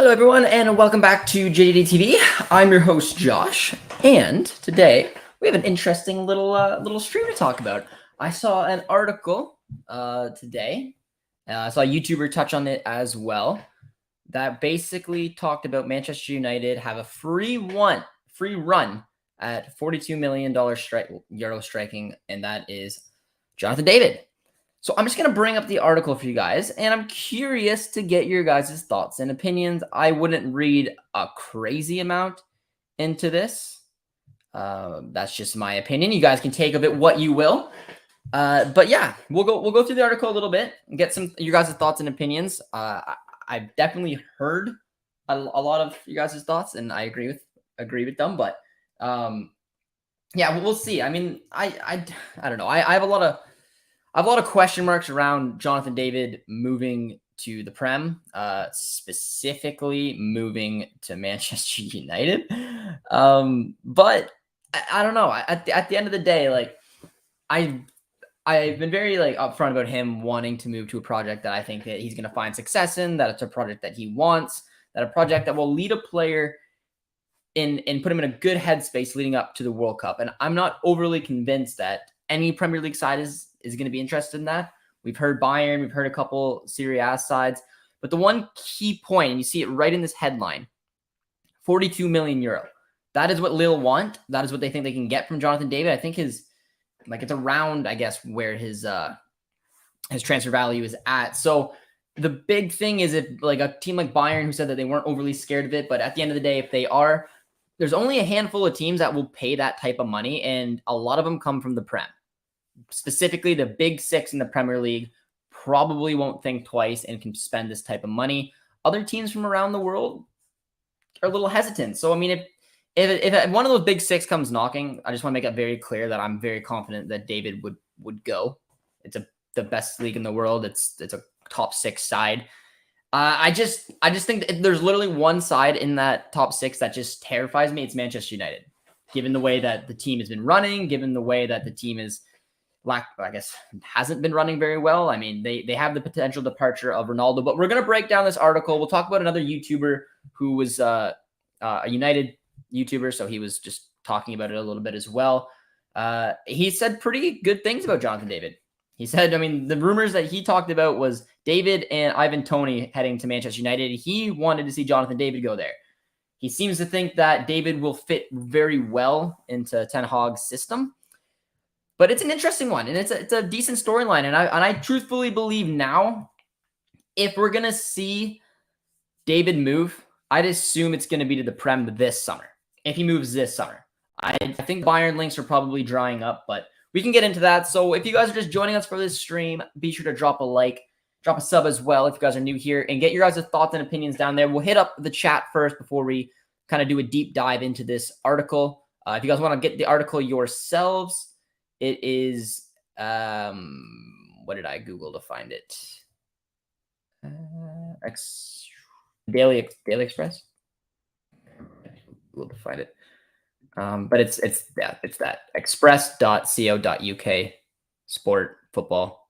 Hello, everyone, and welcome back to JDD TV. I'm your host, Josh, and today we have an interesting little stream to talk about. I saw an article today. I saw a YouTuber touch on it as well. That basically talked about Manchester United have a free run at $42 million euro striking, and that is Jonathan David. So I'm just going to bring up the article for you guys, and I'm curious to get your guys' thoughts and opinions. I wouldn't read a crazy amount into this. That's just my opinion. You guys can take of it what you will. But yeah, we'll go through the article a little bit and get some your guys' thoughts and opinions. I've definitely heard a lot of you guys' thoughts, and I agree with them. But yeah, we'll see. I mean, I don't know. I have a lot of question marks around Jonathan David moving to the Prem, specifically moving to Manchester United. But I don't know. At the end of the day, like I've been very upfront about him wanting to move to a project that I think that he's going to find success in, that it's a project that he wants, that a project that will lead a player in put him in a good headspace leading up to the World Cup. And I'm not overly convinced that any Premier League side is going to be interested in that. We've heard Bayern, we've heard a couple Serie A sides, but the one key point, and you see it right in this headline, 42 million euro. That is what Lille want. That is what they think they can get from Jonathan David. I think it's around, I guess, where his transfer value is at. So the big thing is if like a team like Bayern, who said that they weren't overly scared of it, but at the end of the day, if they are, there's only a handful of teams that will pay that type of money, and a lot of them come from the Prem. Specifically, the big six in the Premier League probably won't think twice and can spend this type of money. Other teams from around the world are a little hesitant. So, I mean, if one of those big six comes knocking, I just want to make it very clear that I'm very confident that David would go. It's the best league in the world. It's a top six side. I just think that there's literally one side in that top six that just terrifies me. It's Manchester United, given the way that the team has been running, given the way that the team is hasn't been running very well. I mean, they have the potential departure of Ronaldo, but we're going to break down this article. We'll talk about another YouTuber who was a United YouTuber, so he was just talking about it a little bit as well. He said pretty good things about Jonathan David. He said, I mean, the rumors that he talked about was David and Ivan Toney heading to Manchester United. He wanted to see Jonathan David go there. He seems to think that David will fit very well into Ten Hag's system. But it's an interesting one, and it's a decent storyline. And I truthfully believe now, if we're going to see David move, I'd assume it's going to be to the Prem this summer, if he moves this summer. I think Bayern links are probably drying up, but we can get into that. So if you guys are just joining us for this stream, be sure to drop a like, drop a sub as well if you guys are new here, and get your guys' thoughts and opinions down there. We'll hit up the chat first before we kind of do a deep dive into this article. If you guys want to get the article yourselves, it is, what did I Google to find it? Daily Express. Google to find it. But it's that express.co.uk sport football.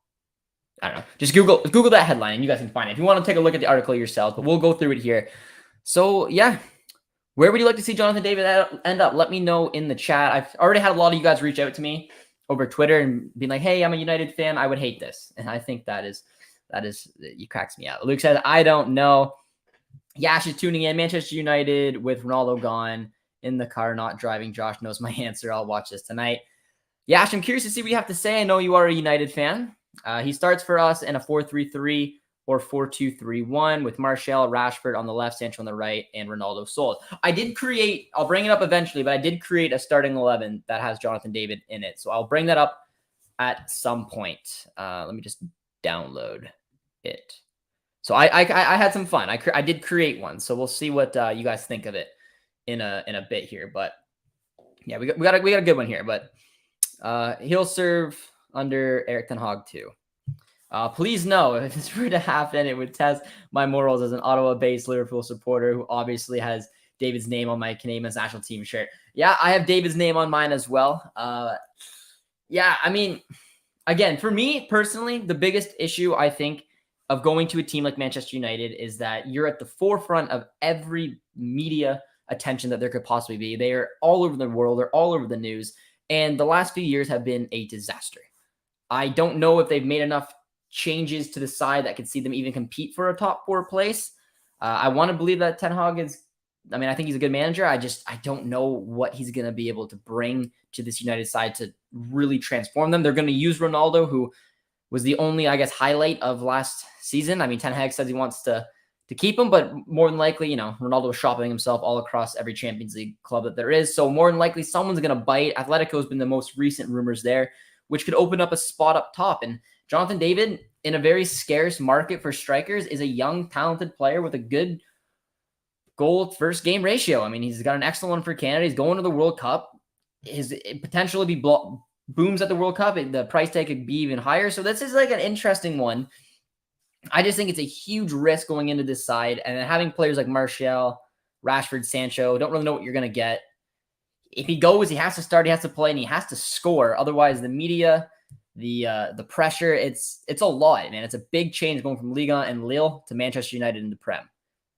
I don't know. Just Google that headline and you guys can find it if you want to take a look at the article yourself, but we'll go through it here. So yeah, where would you like to see Jonathan David end up? Let me know in the chat. I've already had a lot of you guys reach out to me over Twitter and being like, hey, I'm a United fan. I would hate this. And I think that is you cracks me out. Luke says, I don't know. Yash is tuning in. Manchester United with Ronaldo gone. In the car, not driving. Josh knows my answer. I'll watch this tonight. Yash, I'm curious to see what you have to say. I know you are a United fan. He starts for us in a 4-3-3 or 4-2-3-1 with Martial, Rashford on the left, Sancho on the right, and Ronaldo sold. I did create, I'll bring it up eventually, but I did create a starting 11 that has Jonathan David in it. So I'll bring that up at some point. Let me just download it. So I had some fun. I did create one. So we'll see what you guys think of it in a bit here. But yeah, we got a good one here. But he'll serve under Erik ten Hag too. Please know, if this were to happen, it would test my morals as an Ottawa-based Liverpool supporter who obviously has David's name on my Canadian national team shirt. Yeah, I have David's name on mine as well. Yeah, I mean, again, for me personally, the biggest issue I think of going to a team like Manchester United is that you're at the forefront of every media attention that there could possibly be. They are all over the world. They're all over the news. And the last few years have been a disaster. I don't know if they've made enough changes to the side that could see them even compete for a top 4 place. I want to believe that Ten Hag is, I think he's a good manager. I don't know what he's going to be able to bring to this United side to really transform them. They're going to use Ronaldo, who was the only, highlight of last season. Ten Hag says he wants to keep him, but more than likely, Ronaldo was shopping himself all across every Champions League club that there is. So more than likely, someone's going to bite. Atletico has been the most recent rumors there, which could open up a spot up top. And Jonathan David, in a very scarce market for strikers, is a young, talented player with a good goal first game ratio. He's got an excellent one for Canada. He's going to the World Cup. His potential to be booms at the World Cup. The price tag could be even higher. So this is an interesting one. I just think it's a huge risk going into this side. And then having players like Martial, Rashford, Sancho, don't really know what you're going to get. If he goes, he has to start, he has to play, and he has to score. Otherwise, the media, the pressure, it's a lot, man. It's a big change going from Liga and Lille to Manchester United in the Prem.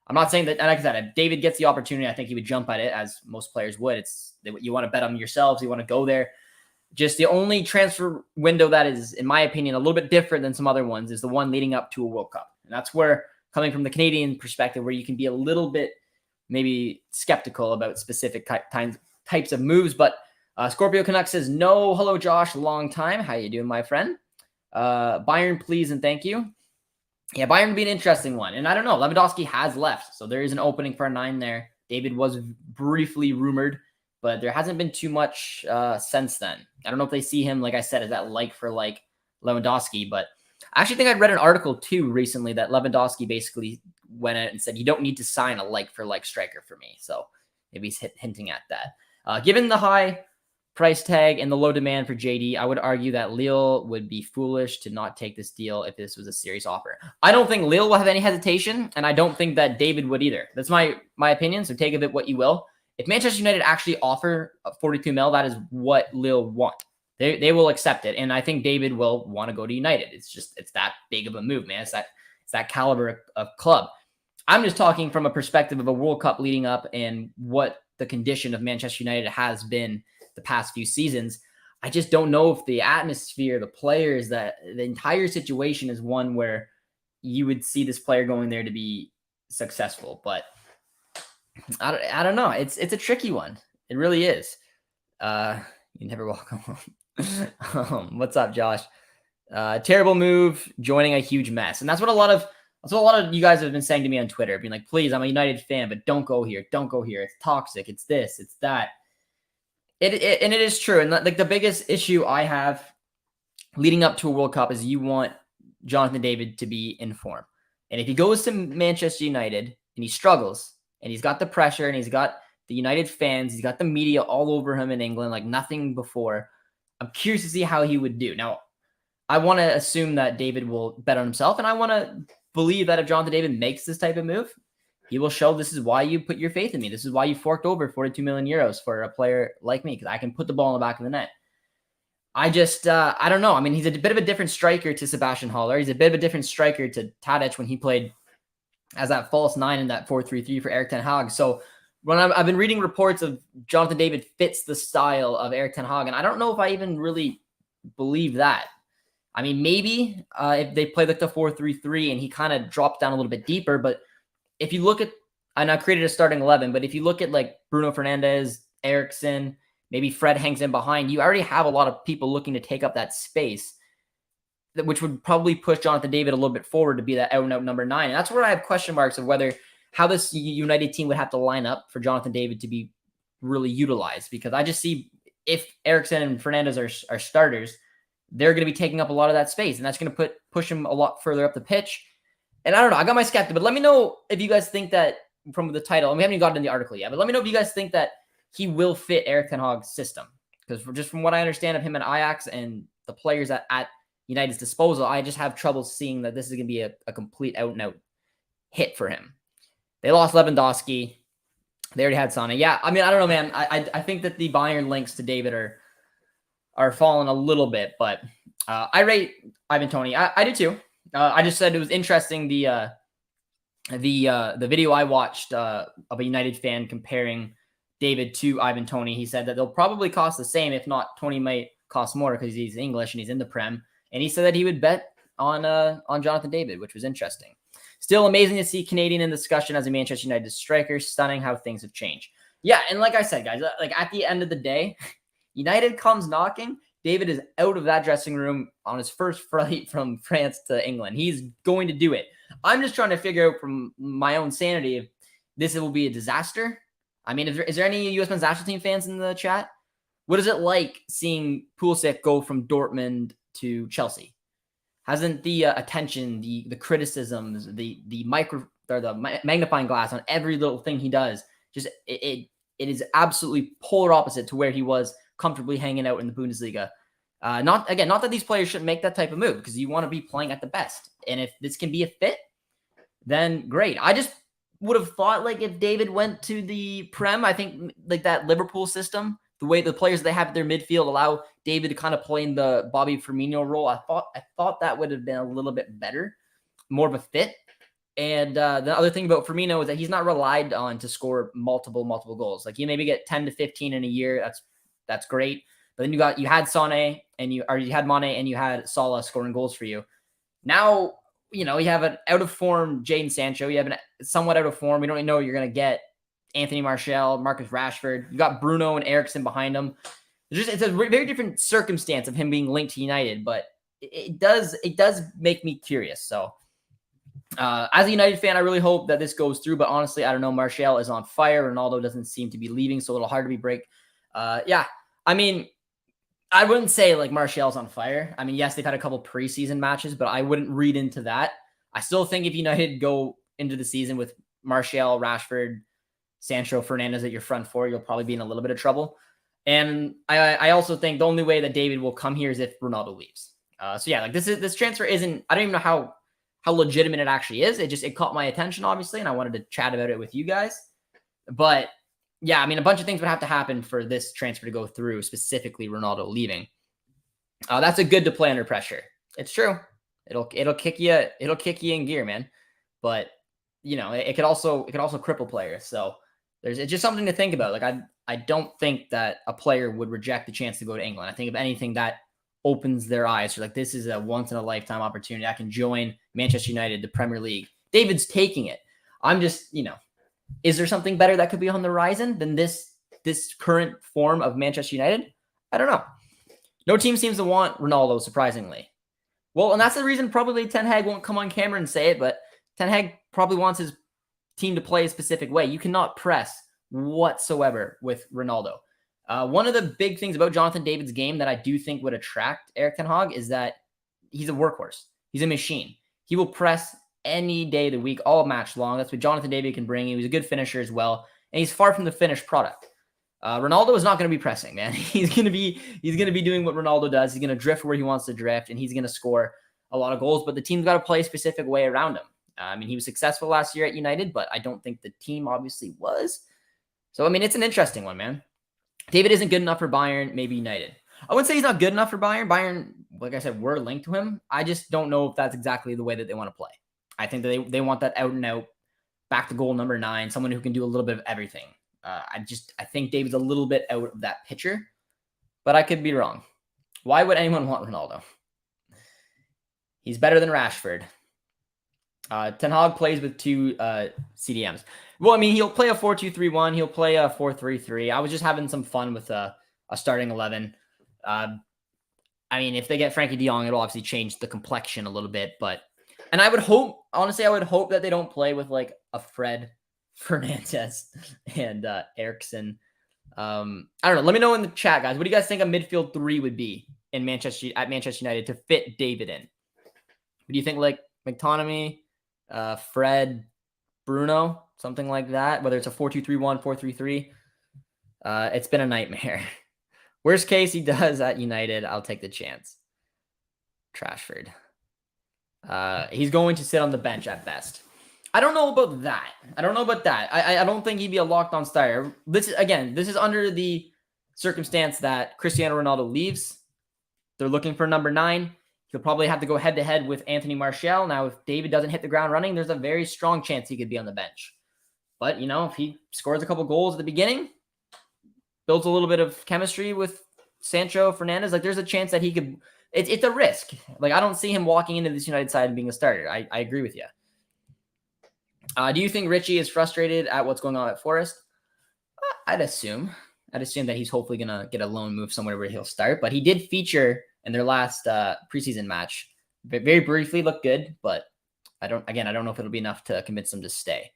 I'm not saying that, and like I said, if David gets the opportunity, I think he would jump at it, as most players would. You want to bet on yourselves, you want to go there. Just the only transfer window that is, in my opinion, a little bit different than some other ones is the one leading up to a World Cup. And that's where, coming from the Canadian perspective, where you can be a little bit maybe skeptical about specific types of moves. But Scorpio Canuck says, no, hello, Josh, long time. How you doing, my friend? Bayern, please, and thank you. Yeah, Bayern would be an interesting one. And I don't know, Lewandowski has left, so there is an opening for a 9 there. David was briefly rumored, but there hasn't been too much since then. I don't know if they see him, like I said, as that like-for-like Lewandowski, but I actually think I'd read an article, too, recently that Lewandowski basically went out and said, you don't need to sign a like-for-like striker for me. So maybe he's hinting at that. Given the high price tag and the low demand for JD, I would argue that Lille would be foolish to not take this deal if this was a serious offer. I don't think Lille will have any hesitation, and I don't think that David would either. That's my opinion, so take of it what you will. If Manchester United actually offer 42 mil, that is what Lille want. They will accept it, and I think David will want to go to United. It's that big of a move, man. It's that caliber of club. I'm just talking from a perspective of a World Cup leading up and what the condition of Manchester United has been the past few seasons. I just don't know if the atmosphere, the players, that the entire situation is one where you would see this player going there to be successful. But I don't know. It's a tricky one. It really is. You never walk home. What's up, Josh? Terrible move, joining a huge mess. And that's what a lot of you guys have been saying to me on Twitter, being like, please, I'm a United fan, but don't go here. Don't go here. It's toxic. It's this, it's that. And it is true. And the biggest issue I have leading up to a World Cup is you want Jonathan David to be in form. And if he goes to Manchester United and he struggles and he's got the pressure and he's got the United fans, he's got the media all over him in England like nothing before, I'm curious to see how he would do. Now, I want to assume that David will bet on himself, and I want to believe that if Jonathan David makes this type of move, he will show this is why you put your faith in me. This is why you forked over 42 million euros for a player like me, because I can put the ball in the back of the net. I don't know. He's a bit of a different striker to Sebastian Haller. He's a bit of a different striker to Tadic when he played as that false 9 in that 4-3-3 for Erik ten Hag. So when I've been reading reports of Jonathan David fits the style of Erik ten Hag, and I don't know if I even really believe that. Maybe if they play like the 4-3-3 and he kind of drops down a little bit deeper, but if you look at, and I created a starting 11, but if you look at like Bruno Fernandes, Eriksen, maybe Fred hangs in behind, you already have a lot of people looking to take up that space, which would probably push Jonathan David a little bit forward to be that out-and-out number 9. And that's where I have question marks of how this United team would have to line up for Jonathan David to be really utilized, because I just see if Eriksen and Fernandes are starters, they're going to be taking up a lot of that space, and that's going to push him a lot further up the pitch. And I don't know, I got my skeptic, but let me know if you guys think that from the title, and we haven't even gotten in the article yet, but let me know if you guys think that he will fit Erik ten Hag's system. Because just from what I understand of him at Ajax and the players at United's disposal, I just have trouble seeing that this is going to be a complete out-and-out hit for him. They lost Lewandowski. They already had Sana. Yeah, I don't know, man. I think that the Bayern links to David are falling a little bit, but I rate Ivan Toney. I do too. I just said it was interesting the video I watched of a United fan comparing David to Ivan Toney. He said that they'll probably cost the same, if not Toney might cost more because he's English and he's in the Prem. And he said that he would bet on Jonathan David, which was interesting. Still amazing to see Canadian in discussion as a Manchester United striker. Stunning how things have changed. Yeah, and like I said, guys, like at the end of the day, United comes knocking. David is out of that dressing room on his first flight from France to England. He's going to do it. I'm just trying to figure out from my own sanity if this will be a disaster. I mean, is there any U.S. men's national team fans in the chat? What is it like seeing Pulisic go from Dortmund to Chelsea? Hasn't the attention, the criticisms, the magnifying glass on every little thing he does, just it is absolutely polar opposite to where he was comfortably hanging out in the Bundesliga. Not that these players shouldn't make that type of move because you want to be playing at the best. And if this can be a fit, then great. I just would have thought like if David went to the Prem, I think like that Liverpool system, the way the players they have at their midfield allow David to kind of play in the Bobby Firmino role. I thought that would have been a little bit better, more of a fit. And the other thing about Firmino is that he's not relied on to score multiple goals. Like you maybe get 10 to 15 in a year. That's great. But then you had Sané and you had Mane and you had Salah scoring goals for you. Now, you have an out of form Jadon Sancho. You have an somewhat out of form. We don't even know you're going to get Anthony Martial, Marcus Rashford. You got Bruno and Eriksen behind him. It's a very different circumstance of him being linked to United, but it does make me curious. So as a United fan, I really hope that this goes through, but honestly, I don't know. Martial is on fire. Ronaldo doesn't seem to be leaving, so it'll hard to be break. Yeah, I mean, I wouldn't say like Martial's on fire. I mean, yes, they've had a couple preseason matches, but I wouldn't read into that. I still think if United go into the season with Martial, Rashford, Sancho, Fernandes at your front four, you'll probably be in a little bit of trouble. And I also think the only way that David will come here is if Ronaldo leaves. So yeah, like this transfer isn't. I don't even know how legitimate it actually is. It caught my attention, obviously, and I wanted to chat about it with you guys. But yeah, I mean, a bunch of things would have to happen for this transfer to go through, specifically Ronaldo leaving. That's a good to play under pressure. It's true. It'll kick you in gear, man. But it could also cripple players. So it's just something to think about. Like I don't think that a player would reject the chance to go to England. I think if anything that opens their eyes to like this is a once in a lifetime opportunity. I can join Manchester United, the Premier League. David's taking it. I'm just, is there something better that could be on the horizon than this current form of Manchester United? I don't know. No team seems to want Ronaldo, surprisingly. Well, and that's the reason probably Ten Hag won't come on camera and say it, but Ten Hag probably wants his team to play a specific way. You cannot press whatsoever with Ronaldo. One of the big things about Jonathan David's game that I do think would attract Erik ten Hag is that he's a workhorse. He's a machine. He will press any day of the week, all match long. That's what Jonathan David can bring. He was a good finisher as well, and he's far from the finished product. Ronaldo is not going to be pressing, man. He's going to be doing what Ronaldo does. He's going to drift where he wants to drift, and he's going to score a lot of goals. But the team's got to play a specific way around him. I mean, he was successful last year at United, but I don't think the team obviously was. So, I mean, it's an interesting one, man. David isn't good enough for Bayern, maybe United. I wouldn't say he's not good enough for Bayern. Bayern, like I said, we're linked to him. I just don't know if that's exactly the way that they want to play. I think that they want that out and out, back to goal number 9, someone who can do a little bit of everything. I think David's a little bit out of that picture, but I could be wrong. Why would anyone want Ronaldo? He's better than Rashford. Ten Hag plays with 2 CDMs. Well, I mean, he'll play a 4-2-3-1. He'll play a 4-3-3. I was just having some fun with a starting 11. I mean, if they get Frankie de Jong, it'll obviously change the complexion a little bit. And I would hope, honestly, that they don't play with like a Fred, Fernandes, and Eriksen. I don't know. Let me know in the chat, guys. What do you guys think a midfield 3 would be at Manchester United to fit David in? Do you think like McTominay, Fred, Bruno, something like that? Whether it's a 4-2-3-1, 4-3-3. It's been a nightmare. Worst case, he does at United. I'll take the chance. Trashford. He's going to sit on the bench at best. I don't know about that. I don't think he'd be a locked-on starter. This is under the circumstance that Cristiano Ronaldo leaves. They're looking for number 9. He'll probably have to go head-to-head with Anthony Martial. Now, if David doesn't hit the ground running, there's a very strong chance he could be on the bench. But, if he scores a couple goals at the beginning, builds a little bit of chemistry with Sancho Fernandez, there's a chance that he could – it's a risk. I don't see him walking into this United side and being a starter. I agree with you. Do you think Richie is frustrated at what's going on at Forest? I'd assume that he's hopefully going to get a loan move somewhere where he'll start. But he did feature in their last preseason match. Very briefly, looked good, but I don't know if it'll be enough to convince him to stay.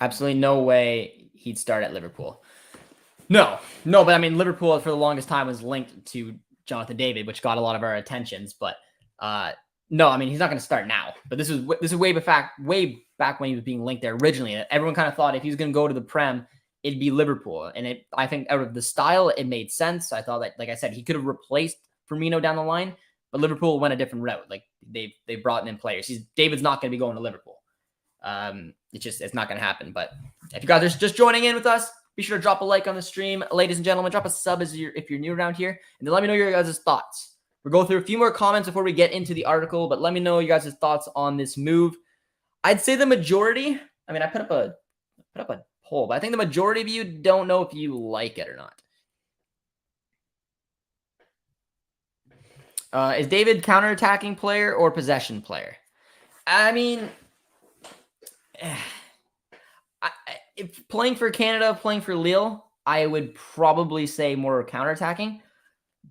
Absolutely no way he'd start at Liverpool. No, but Liverpool for the longest time was linked to Jonathan David, which got a lot of our attentions. But no, he's not going to start now. But this is way back when he was being linked there originally. Everyone kind of thought if he was going to go to the Prem, it'd be Liverpool. And I think out of the style, it made sense. I thought that, like I said, he could have replaced Firmino down the line, but Liverpool went a different route. They brought in players. David's not going to be going to Liverpool. It's not going to happen. But if you guys are just joining in with us, be sure to drop a like on the stream. Ladies and gentlemen, drop a sub if you're new around here. And then let me know your guys' thoughts. We'll go through a few more comments before we get into the article, but let me know your guys' thoughts on this move. I'd say the majority, I put up a poll, but I think the majority of you don't know if you like it or not. Is David counterattacking player or possession player? If playing for Canada, playing for Lille, I would probably say more counterattacking.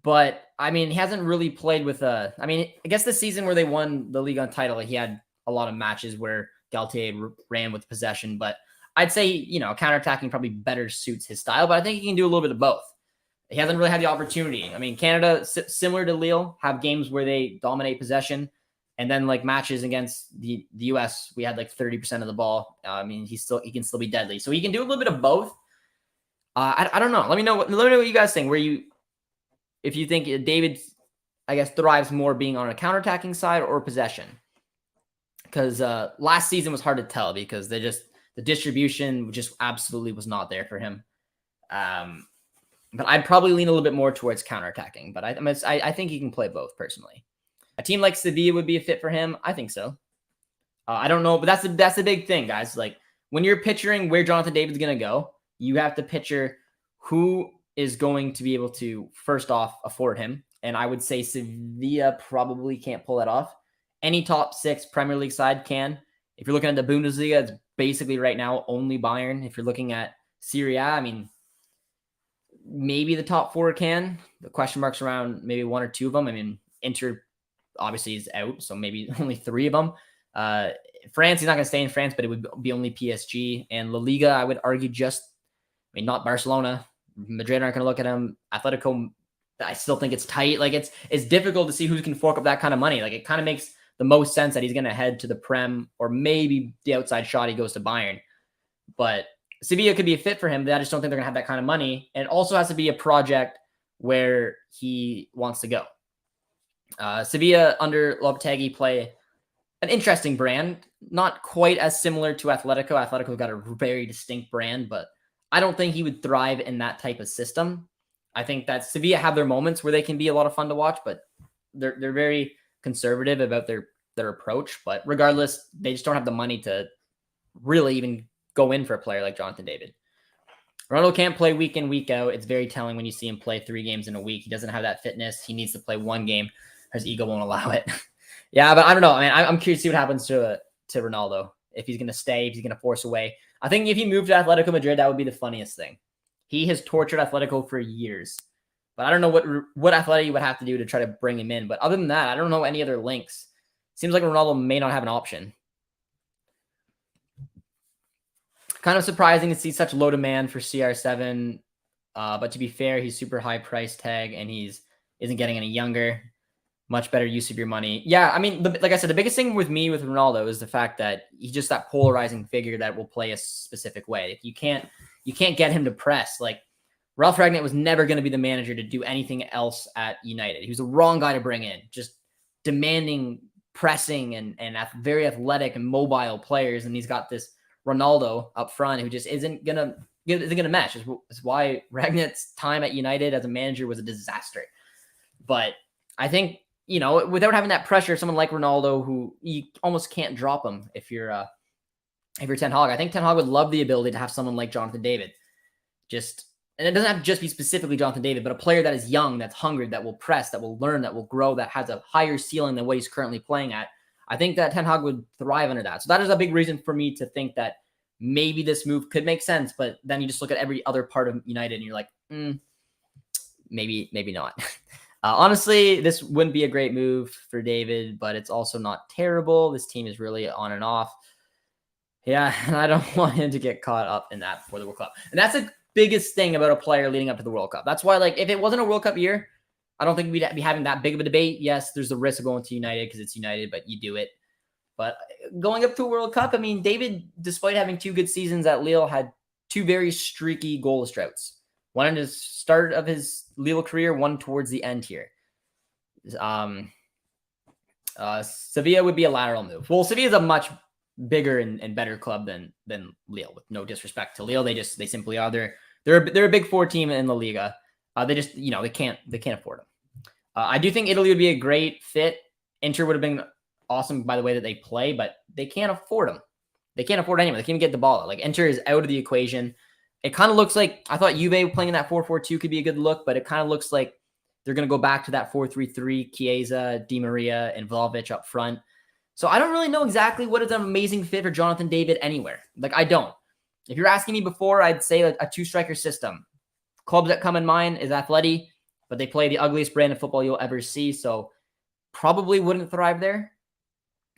But, he hasn't really played with I guess the season where they won the Ligue 1 title, he had a lot of matches where Galtier ran with possession. But I'd say, counterattacking probably better suits his style. But I think he can do a little bit of both. He hasn't really had the opportunity. Canada, similar to Lille, have games where they dominate possession. And then matches against the U.S., we had 30% of the ball. He can still be deadly. So he can do a little bit of both. I don't know. Let me know what you guys think. If you think David, I guess, thrives more being on a counterattacking side or possession. Because last season was hard to tell because the distribution just absolutely was not there for him. But I'd probably lean a little bit more towards counterattacking. But I think he can play both personally. A team like Sevilla would be a fit for him. I think so. I don't know, but that's the big thing, guys. When you're picturing where Jonathan David's going to go, you have to picture who is going to be able to, first off, afford him. And I would say Sevilla probably can't pull that off. Any top 6 Premier League side can. If you're looking at the Bundesliga, it's basically right now only Bayern. If you're looking at Serie A, maybe the top 4 can. The question marks around maybe 1 or 2 of them. Inter obviously is out, so maybe only 3 of them. France, he's not going to stay in France, but it would be only PSG. And La Liga, I would argue not Barcelona. Madrid aren't going to look at him. Atletico, I still think it's tight. It's difficult to see who can fork up that kind of money. It kind of makes the most sense that he's going to head to the Prem, or maybe the outside shot he goes to Bayern. But Sevilla could be a fit for him, but I just don't think they're going to have that kind of money. And it also has to be a project where he wants to go. Sevilla under Lopetegui play an interesting brand, not quite as similar to Atletico. Atletico got a very distinct brand, but I don't think he would thrive in that type of system. I think that Sevilla have their moments where they can be a lot of fun to watch, but they're very conservative about their approach. But regardless, they just don't have the money to really even go in for a player like Jonathan David. Ronaldo can't play week in, week out. It's very telling when you see him play 3 games in a week. He doesn't have that fitness. He needs to play 1 game. His ego won't allow it. Yeah, but I don't know. I'm curious to see what happens to Ronaldo. If he's going to stay, if he's going to force away. I think if he moved to Atletico Madrid, that would be the funniest thing. He has tortured Atletico for years. But I don't know what Atletico would have to do to try to bring him in. But other than that, I don't know any other links. Seems like Ronaldo may not have an option. Kind of surprising to see such low demand for CR7. But to be fair, he's super high price tag and isn't getting any younger. Much better use of your money. Yeah, like I said, the biggest thing with Ronaldo is the fact that he's just that polarizing figure that will play a specific way. You can't get him to press. Ralph Ragnick was never going to be the manager to do anything else at United. He was the wrong guy to bring in. Just demanding pressing and very athletic and mobile players. And he's got this Ronaldo up front who just isn't going to isn't going to mesh. It's why Ragnet's time at United as a manager was a disaster. But I think, without having that pressure, someone like Ronaldo, who you almost can't drop him if you're Ten Hag. I think Ten Hag would love the ability to have someone like Jonathan David. And it doesn't have to just be specifically Jonathan David, but a player that is young, that's hungry, that will press, that will learn, that will grow, that has a higher ceiling than what he's currently playing at. I think that Ten Hag would thrive under that. So that is a big reason for me to think that maybe this move could make sense, but then you just look at every other part of United and you're like, maybe not. Honestly, this wouldn't be a great move for David, but it's also not terrible. This team is really on and off. Yeah, and I don't want him to get caught up in that before the World Cup. And that's the biggest thing about a player leading up to the World Cup. That's why, if it wasn't a World Cup year, I don't think we'd be having that big of a debate. Yes, there's the risk of going to United because it's United, but you do it. But going up to a World Cup, I mean, David, despite having 2 good seasons at Lille, had 2 very streaky goalless droughts. One in the start of his Lille career, one towards the end here. Sevilla would be a lateral move. Well, Sevilla is a much bigger and better club than Lille. With no disrespect to Lille, they simply are. They're a big 4 team in La Liga. They just they can't afford them. I do think Italy would be a great fit. Inter would have been awesome by the way that they play, but they can't afford them. They can't afford anyone. They can't even get the ball. Inter is out of the equation. It kind of looks like, I thought Juve playing in that 4-4-2 could be a good look, but it kind of looks like they're going to go back to that 4-3-3, Chiesa, Di Maria, and Vlahovic up front. So I don't really know exactly what is an amazing fit for Jonathan David anywhere. I don't. If you're asking me before, I'd say a 2-striker system. Clubs that come in mind is Atleti, but they play the ugliest brand of football you'll ever see, so probably wouldn't thrive there.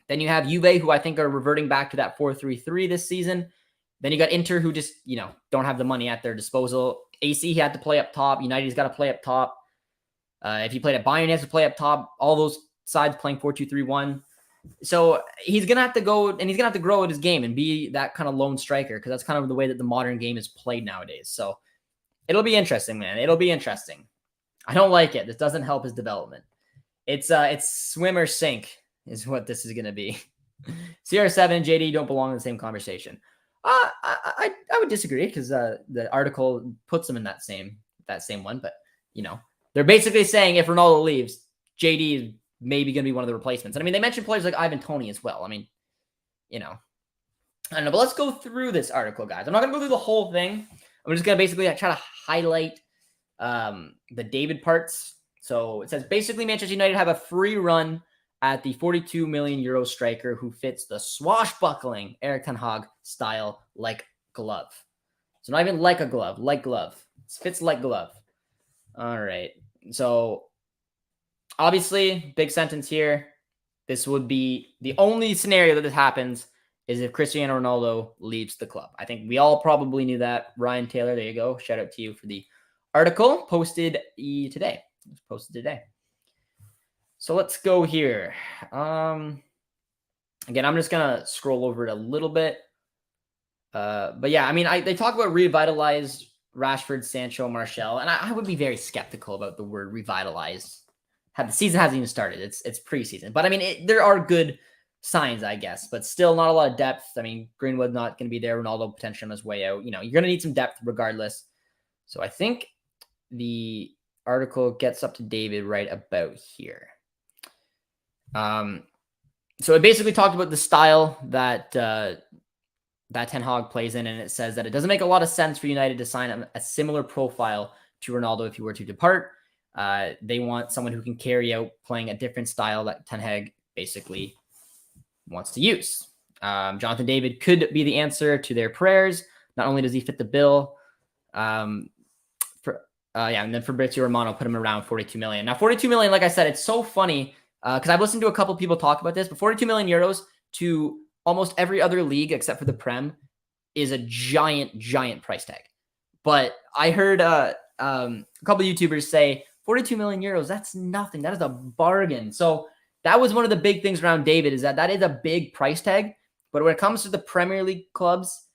Then you have Juve, who I think are reverting back to that 4-3-3 this season. Then you got Inter, who just, don't have the money at their disposal. AC, he had to play up top. United's got to play up top. If he played at Bayern, he has to play up top. All those sides playing 4-2-3-1. So he's going to have to go, and he's going to have to grow at his game and be that kind of lone striker, because that's kind of the way that the modern game is played nowadays. So it'll be interesting, man. It'll be interesting. I don't like it. This doesn't help his development. It's swim or sink is what this is going to be. CR7 and JD don't belong in the same conversation. I would disagree, because the article puts them in that same one. But, they're basically saying if Ronaldo leaves, JD is maybe going to be one of the replacements. And I mean, they mentioned players like Ivan Toney as well. I mean, I don't know. But let's go through this article, guys. I'm not going to go through the whole thing. I'm just going to basically try to highlight the David parts. So it says, basically, Manchester United have a free run at the 42 million euro striker who fits the swashbuckling Erik ten Hag style like glove. So not even like a glove, like glove. It fits like glove. All right. So obviously, big sentence here. This would be the only scenario that this happens is if Cristiano Ronaldo leaves the club. I think we all probably knew that. Ryan Taylor, there you go. Shout out to you for the article posted today. It was posted today. So let's go here. Again, I'm just going to scroll over it a little bit. But yeah, I mean, they talk about revitalized Rashford, Sancho, Martial, and I would be very skeptical about the word revitalized. The season hasn't even started. It's preseason. But I mean, there are good signs, I guess, but still not a lot of depth. I mean, Greenwood not going to be there. Ronaldo potentially on his way out. You're going to need some depth regardless. So I think the article gets up to David right about here. So it basically talked about the style that Ten Hag plays in, and it says that it doesn't make a lot of sense for United to sign a similar profile to Ronaldo if he were to depart. They want someone who can carry out playing a different style that Ten Hag basically wants to use. Jonathan David could be the answer to their prayers. Not only does he fit the bill, and then Fabrizio Romano put him around 42 million. Now, 42 million, like I said, it's so funny because I've listened to a couple people talk about this, but 42 million euros to almost every other league except for the Prem is a giant price tag. But I heard a couple of YouTubers say 42 million euros, that's nothing. That is a bargain. So that was one of the big things around David, is that is a big price tag. But when it comes to the Premier League clubs,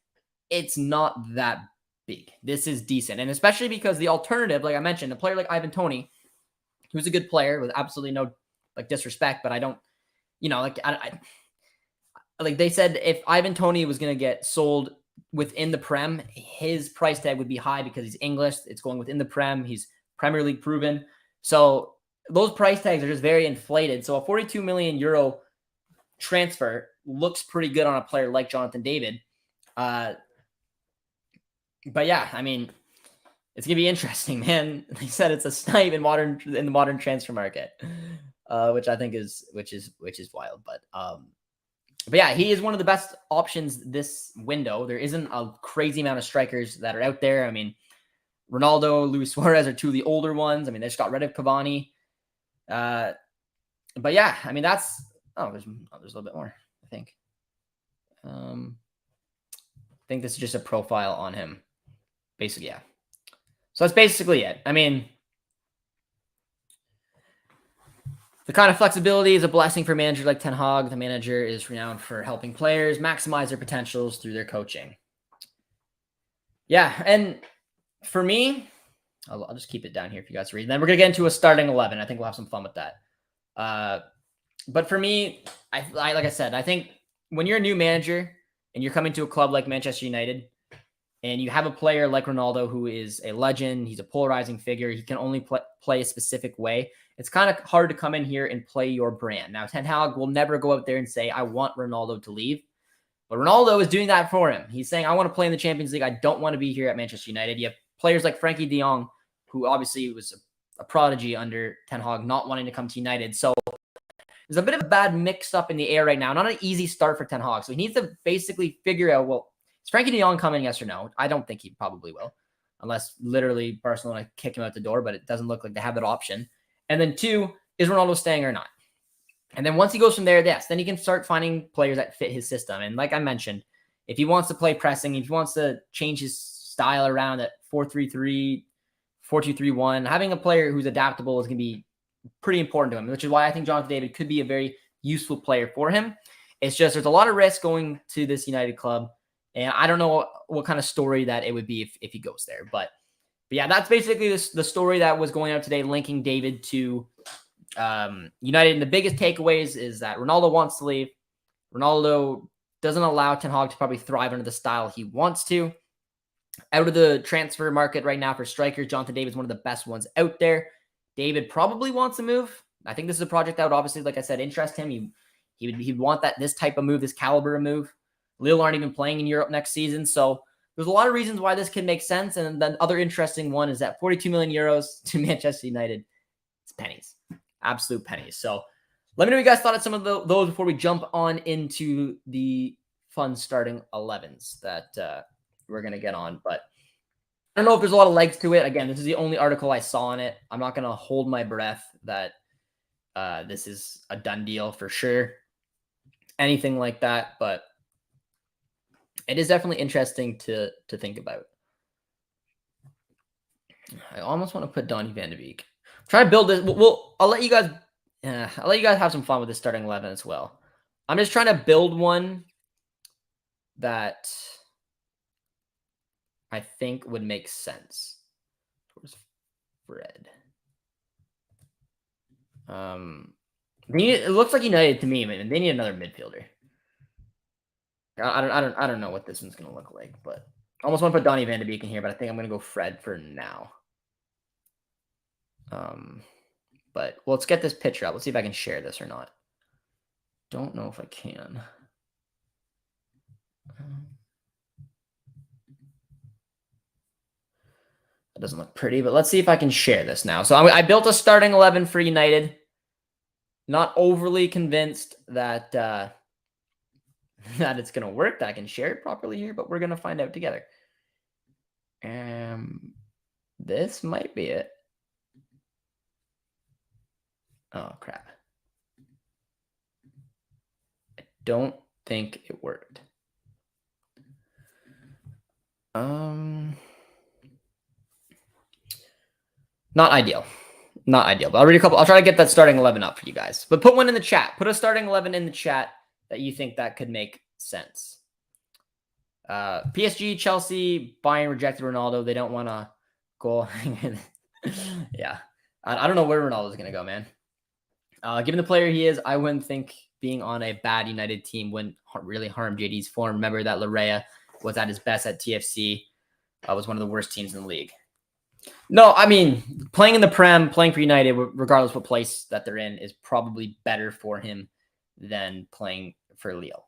it's not that big. This is decent. And especially because the alternative, like I mentioned, a player like Ivan Toney, who's a good player with absolutely no disrespect, but I don't, like they said, if Ivan Toney was going to get sold within the Prem, his price tag would be high because he's English. It's going within the Prem. He's Premier League proven. So those price tags are just very inflated. So a 42 million euro transfer looks pretty good on a player like Jonathan David. But yeah, I mean, it's gonna be interesting, man. They said it's a snipe in the modern transfer market, which I think is wild. But yeah, he is one of the best options this window. There isn't a crazy amount of strikers that are out there. I mean, Ronaldo, Luis Suarez are two of the older ones. I mean, they just got rid of Cavani. But yeah, I mean, there's a little bit more, I think. I think this is just a profile on him. Basically, yeah. So that's basically it. I mean, the kind of flexibility is a blessing for a manager like Ten Hag. The manager is renowned for helping players maximize their potentials through their coaching. Yeah, and for me, I'll just keep it down here for you guys to read. Then we're going to get into a starting 11. I think we'll have some fun with that. But for me, I like I said, I think when you're a new manager and you're coming to a club like Manchester United and you have a player like Ronaldo who is a legend, he's a polarizing figure, he can only play a specific way. It's kind of hard to come in here and play your brand. Now, Ten Hag will never go out there and say, I want Ronaldo to leave. But Ronaldo is doing that for him. He's saying, I want to play in the Champions League. I don't want to be here at Manchester United. You have players like Frankie de Jong, who obviously was a prodigy under Ten Hag, not wanting to come to United. So there's a bit of a bad mix up in the air right now. Not an easy start for Ten Hag. So he needs to basically figure out, well, is Frankie de Jong coming, yes or no? I don't think he probably will, unless literally Barcelona kick him out the door, but it doesn't look like they have that option. And then 2, is Ronaldo staying or not? And then once he goes from there, yes, then he can start finding players that fit his system. And like I mentioned, if he wants to play pressing, if he wants to change his style around at 4-3-3, 4-2-3-1, having a player who's adaptable is going to be pretty important to him, which is why I think Jonathan David could be a very useful player for him. It's just there's a lot of risk going to this United club. And I don't know what kind of story that it would be if he goes there. But yeah, that's basically the story that was going out today, linking David to United. And the biggest takeaways is that Ronaldo wants to leave. Ronaldo doesn't allow Ten Hag to probably thrive under the style he wants to. Out of the transfer market right now for strikers, Jonathan David is one of the best ones out there. David probably wants to move. I think this is a project that would obviously, like I said, interest him. He'd want this type of move, this caliber of move. Lille aren't even playing in Europe next season, so there's a lot of reasons why this can make sense. And then the other interesting one is that 42 million euros to Manchester United, it's pennies, absolute pennies. So let me know what you guys thought of some of those before we jump on into the fun starting 11s that we're gonna get on. But I don't know if there's a lot of legs to it. Again, this is the only article I saw on it. I'm not gonna hold my breath that this is a done deal for sure, anything like that, but it is definitely interesting to think about. I almost want to put Donny van de Beek. Try to build this. I'll let you guys. I'll let you guys have some fun with this starting 11 as well. I'm just trying to build one that I think would make sense. Where's Fred? It looks like United to me, man. They need another midfielder. I don't know what this one's gonna look like, but I almost want to put Donny van de Beek in here, but I think I'm gonna go Fred for now. But let's get this picture up. Let's see if I can share this or not. Don't know if I can. It doesn't look pretty, but let's see if I can share this now. So I built a starting 11 for United. Not overly convinced that that it's going to work, that I can share it properly here, but we're going to find out together. This might be it. Oh, crap. I don't think it worked. Not ideal. Not ideal. But I'll read a couple. I'll try to get that starting 11 up for you guys. But put one in the chat. Put a starting 11 in the chat that you think that could make sense. PSG, Chelsea, Bayern rejected Ronaldo. They don't want to go. Yeah. I don't know where Ronaldo's going to go, man. Given the player he is, I wouldn't think being on a bad United team wouldn't really harm JD's form. Remember that Larea was at his best at TFC. Was one of the worst teams in the league. No, I mean, playing in the Prem, playing for United, regardless what place that they're in, is probably better for him than playing for Lille.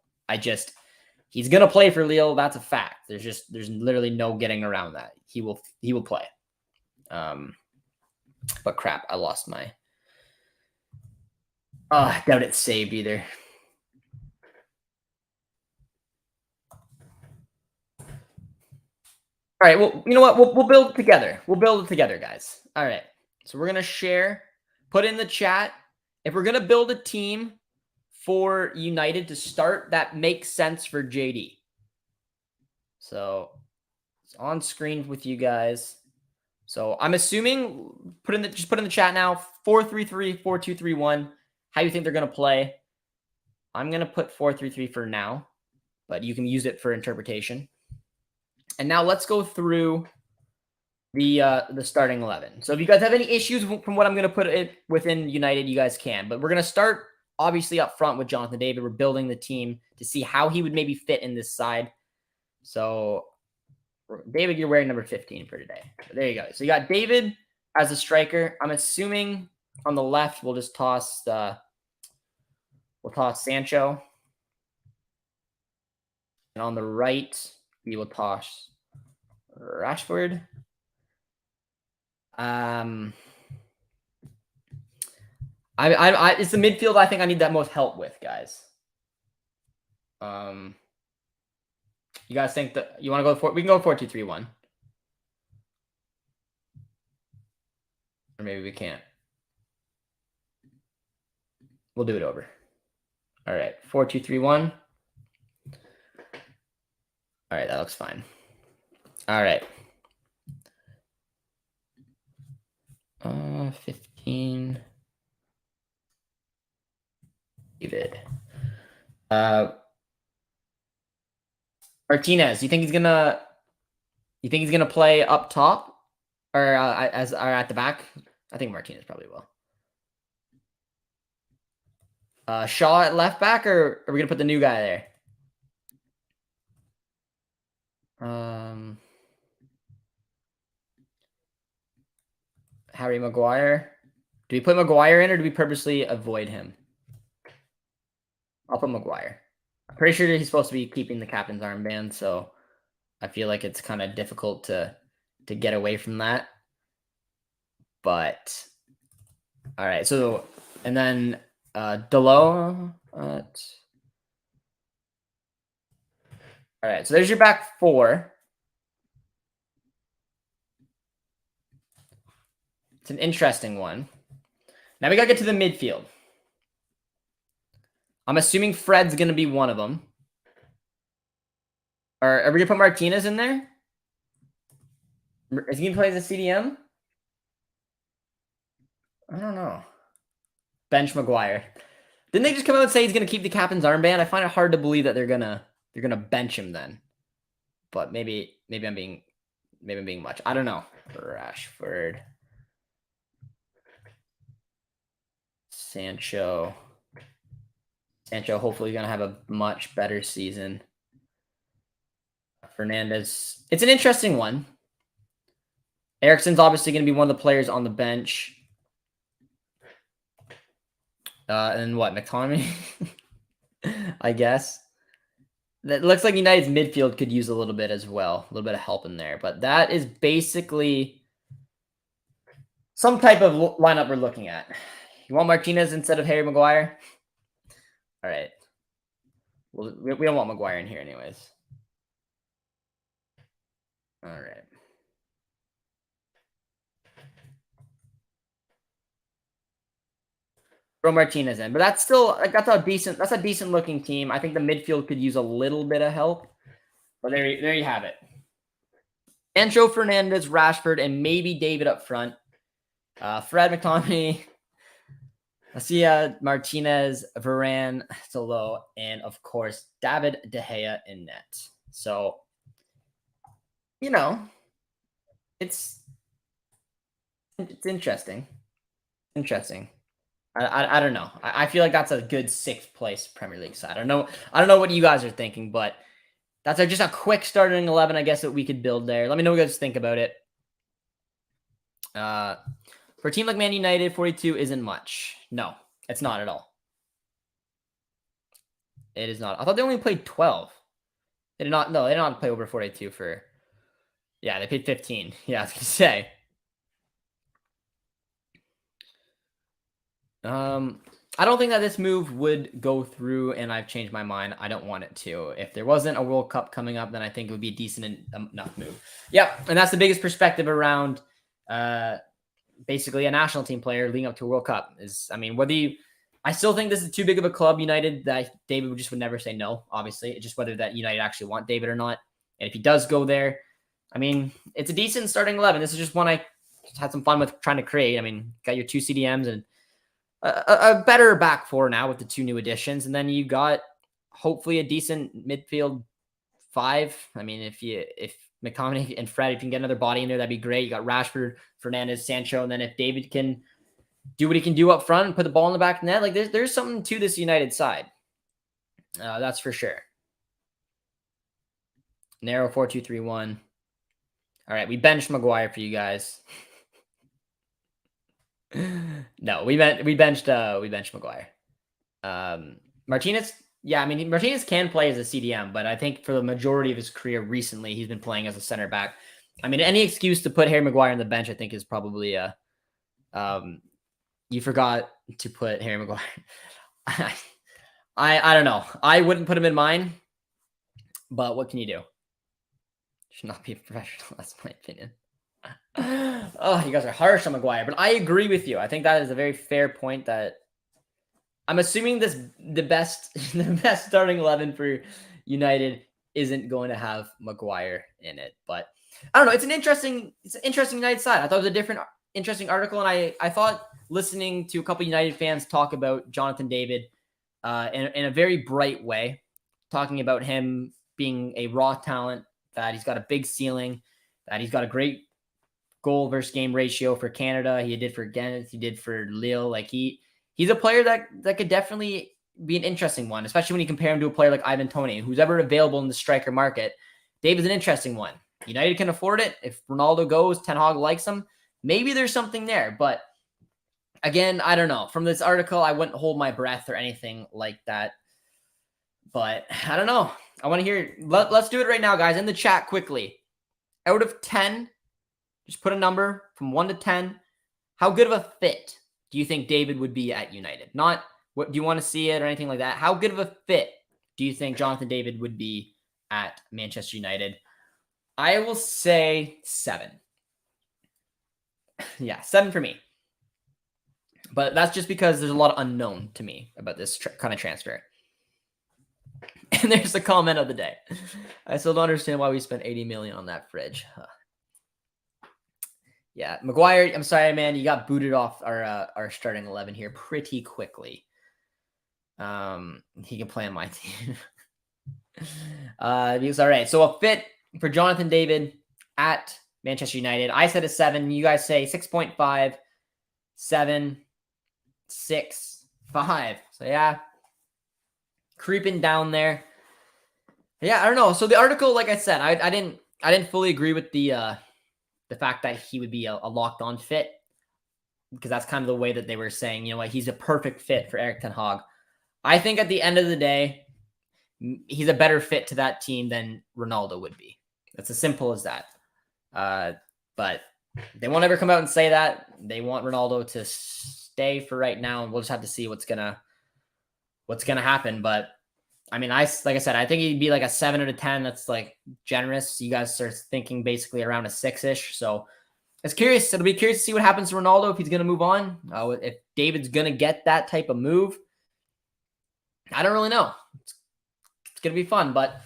He's gonna play for Lille. That's a fact. There's literally no getting around that. He will play. But crap, I lost my. I doubt it's saved either. All right, well, you know what? We'll build it together. We'll build it together, guys. All right. So we're going to share, put in the chat. If we're going to build a team for United to start, that makes sense for JD. So it's on screen with you guys. So I'm assuming, just put in the chat now, 4-3-3, 4-2-3-1, how you think they're going to play. I'm going to put 4-3-3 for now, but you can use it for interpretation. And now let's go through the starting 11. So if you guys have any issues from what I'm going to put it within United, you guys can. But we're going to start, obviously, up front with Jonathan David. We're building the team to see how he would maybe fit in this side. So, David, you're wearing number 15 for today. So there you go. So you got David as a striker. I'm assuming on the left, we'll just toss Sancho. And on the right, we will toss Rashford. It's the midfield I think I need that most help with, guys. You guys think that you want to go for? We can go 4-2-3-1, or maybe we can't. We'll do it over. All right, 4-2-3-1. All right, that looks fine. All right. 15. David. Martinez, you think he's gonna play up top or at the back? I think Martinez probably will. Shaw at left back, or are we gonna put the new guy there? Harry Maguire. Do we put Maguire in, or do we purposely avoid him? I'll put Maguire. I'm pretty sure he's supposed to be keeping the captain's armband, so I feel like it's kind of difficult to get away from that. But all right, so and then Delo. All right, so there's your back four. It's an interesting one. Now we got to get to the midfield. I'm assuming Fred's going to be one of them. Or are we going to put Martinez in there? Is he going to play as a CDM? I don't know. Bench Maguire. Didn't they just come out and say he's going to keep the captain's armband? I find it hard to believe that they're gonna bench him then. But maybe I'm being much. I don't know. Rashford. Sancho hopefully going to have a much better season. Fernandez. It's an interesting one. Eriksen's obviously going to be one of the players on the bench. And what, McTominay? I guess. That looks like United's midfield could use a little bit as well. A little bit of help in there. But that is basically some type of lineup we're looking at. You want Martinez instead of Harry Maguire? All right. Well, we don't want Maguire in here anyways. All right. Throw Martinez in, but that's a decent looking team. I think the midfield could use a little bit of help, but there you have it. Sancho, Fernandez, Rashford, and maybe David up front. Fred, McTominay, Garcia, Martinez, Varane, Solo, and of course David De Gea in net. So, you know, it's interesting. Interesting. I don't know. I feel like that's a good 6th place Premier League side. I don't know what you guys are thinking, but that's just a quick starting 11, I guess, that we could build there. Let me know what you guys think about it. For a team like Man United, 42 isn't much. No, it's not at all. It is not. I thought they only played 12. They did not. No, they did not play over 42 for. Yeah, they paid 15. Yeah, I was gonna say. I don't think that this move would go through, and I've changed my mind. I don't want it to. If there wasn't a World Cup coming up, then I think it would be a decent enough move. Yep, and that's the biggest perspective around basically a national team player leading up to a World Cup. I still think this is too big of a club, United, that David would never say no, obviously. It's just whether that United actually want David or not. And if he does go there, it's a decent starting 11. This is just one I had some fun with trying to create. Got your 2 CDMs and a better back four now with the 2 new additions. And then you got hopefully a decent midfield 5. If McTominay and Fred, if you can get another body in there, that'd be great. You got Rashford, Fernandes, Sancho, and then if David can do what he can do up front and put the ball in the back of the net, like there's something to this United side. That's for sure. Narrow 4-2-3-1. All right, we benched Maguire for you guys. No, we benched Maguire. Martinez. Yeah, Martinez can play as a CDM, but I think for the majority of his career recently, he's been playing as a center back. Any excuse to put Harry Maguire on the bench, I think, is probably you forgot to put Harry Maguire. I don't know. I wouldn't put him in mine, but what can you do? Should not be a professional. That's my opinion. Oh, you guys are harsh on Maguire, but I agree with you. I think that is a very fair point. That I'm assuming the best starting 11 for United isn't going to have Maguire in it, but I don't know. It's an interesting United side. I thought it was a interesting article, and I thought listening to a couple United fans talk about Jonathan David in a very bright way, talking about him being a raw talent, that he's got a big ceiling, that he's got a great goal versus game ratio for Canada. He did for Ghent, he did for Lille. Like he's a player that could definitely be an interesting one, especially when you compare him to a player like Ivan Toney, who's ever available in the striker market. David's an interesting one. United can afford it. If Ronaldo goes, Ten Hag likes him, maybe there's something there. But again, I don't know. From this article, I wouldn't hold my breath or anything like that. But I don't know. I want to hear. Let's do it right now, guys. In the chat quickly. Out of 10, just put a number from 1 to 10. How good of a fit do you think David would be at United? Not what do you want to see it or anything like that. How good of a fit do you think Jonathan David would be at Manchester United? I will say 7. Yeah, 7 for me. But that's just because there's a lot of unknown to me about this kind of transfer. And there's the comment of the day. I still don't understand why we spent 80 million on that fridge. Yeah, Maguire, I'm sorry, man. You got booted off our starting 11 here pretty quickly. He can play on my team. All right. So a fit for Jonathan David at Manchester United. I said a 7. You guys say 6.5, 7, 6, 5. So yeah, creeping down there. Yeah, I don't know. So the article, like I said, I didn't fully agree with the fact that he would be a locked on fit, because that's kind of the way that they were saying, he's a perfect fit for Erik Ten Hag. I think at the end of the day, he's a better fit to that team than Ronaldo would be. It's as simple as that. But they won't ever come out and say that. They want Ronaldo to stay for right now, and we'll just have to see what's gonna happen. But like I said, I think he'd be like a 7 out of 10. That's like generous. You guys are thinking basically around a 6-ish. So it's curious. It'll be curious to see what happens to Ronaldo if he's going to move on. If David's going to get that type of move, I don't really know. It's going to be fun. But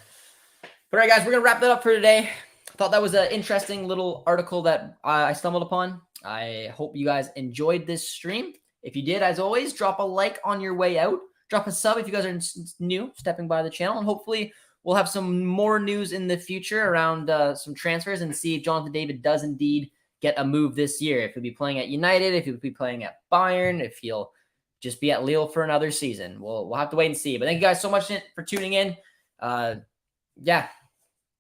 all right, guys, we're going to wrap that up for today. I thought that was an interesting little article that I stumbled upon. I hope you guys enjoyed this stream. If you did, as always, drop a like on your way out. Drop a sub if you guys are new, stepping by the channel. And hopefully we'll have some more news in the future around some transfers, and see if Jonathan David does indeed get a move this year. If he'll be playing at United, if he'll be playing at Bayern, if he'll just be at Lille for another season. We'll have to wait and see. But thank you guys so much for tuning in. Yeah,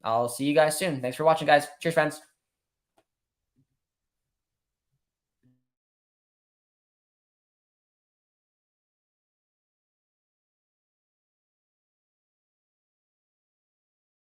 I'll see you guys soon. Thanks for watching, guys. Cheers, friends.